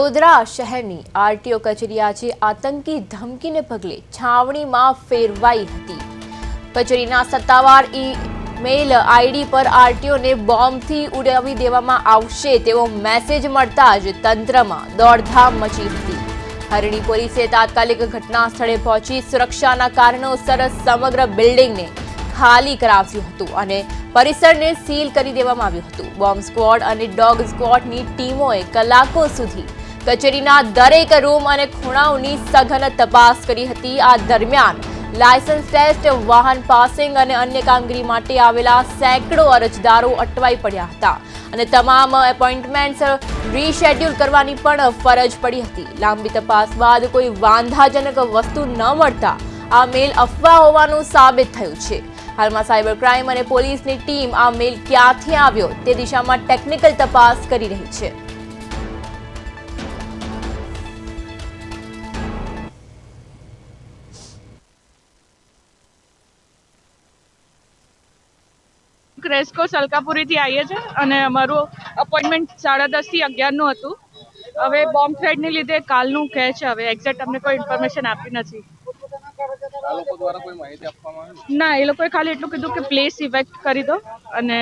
વડોદરા શહેરની આરટીઓ કચેરી આજે આતંકી ધમકીને પગલે છાવણીમાં ફેરવાઈ હતી। કચેરીના સત્તાવાર ઈમેલ આઈડી પર આરટીઓને બોમ્બથી ઉડાવી દેવામાં આવશે તેવો મેસેજ મળતા જ તંત્રમાં દોડધામ મચી હતી। હરણી પોલીસે તાત્કાલિક ઘટના સ્થળે પહોંચી સુરક્ષાના કારણોસર સમગ્ર બિલ્ડિંગને ખાલી કરાવ્યું હતું અને પરિસરને સીલ કરી દેવામાં આવ્યું હતું। બોમ્બ સ્ક્વોડ અને ડોગ સ્ક્વોડની ટીમોએ કલાકો સુધી કચેરીના દરેક રૂમ અને ખૂણાઓની સઘન તપાસ કરી હતી। આ દરમિયાન લાયસન્સ ટેસ્ટ, વાહન પાસિંગ અને અન્ય કામગીરી માટે આવેલા સેંકડો અરજદારો અટવાઈ પડ્યા હતા અને તમામ એપોઇન્ટમેન્ટ્સ રીશેડ્યુલ કરવાની પણ ફરજ પડી હતી। લાંબી તપાસ બાદ કોઈ વાંધાજનક વસ્તુ ન મળતા આ મેલ અફવા હોવાનું સાબિત થયું છે। હાલમાં સાયબર ક્રાઇમ અને પોલીસની ટીમ આ મેલ ક્યાંથી આવ્યો તે દિશામાં ટેકનિકલ તપાસ કરી રહી છે। ક્રેસ્કો સલકાપુરીથી આવીએ છીએ અને અમારું અપોઇન્ટમેન્ટ 10:30 થી 11 નું હતું। હવે બોમ્બ થ્રેટને લીધે કાલનું કહે છે। હવે એક્ઝેક્ટ અમને કોઈ ઇન્ફોર્મેશન આપી નથી। ના, એ લોકોએ ખાલી એટલું કીધું કે પ્લેસ ઇવેક્ટ કરી દો અને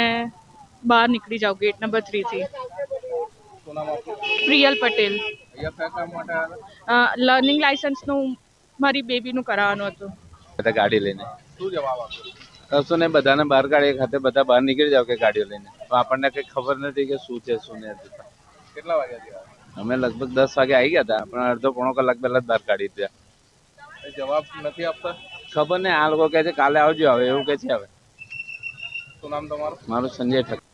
બહાર નીકળી જાઓ ગેટ નંબર 3 થી। પ્રિયલ પટેલ। લર્નિંગ લાયસન્સનું મારી બેબીનું કરાવવાનું હતું। ગાડી લઈને શું જવાબ આપ્યો? કશું નહીં, બધાને બહાર કાઢીએ ખાતે બધા બહાર નીકળી જાવ કે ગાડીઓ લઈને। તો આપણને કઈ ખબર નથી કે શું છે શું નથી। કેટલા વાગ્યા અમે લગભગ 10 વાગે આવી ગયા હતા, પણ અડધો પોણો કલાક પહેલા જ બહાર કાઢી દીધા। જવાબ નથી આપતા? ખબર નહીં, આ લોકો કહે છે કાલે આવજો, હવે એવું કે છે। હવે શું નામ તમારું? મારું સંજય ઠક્કર।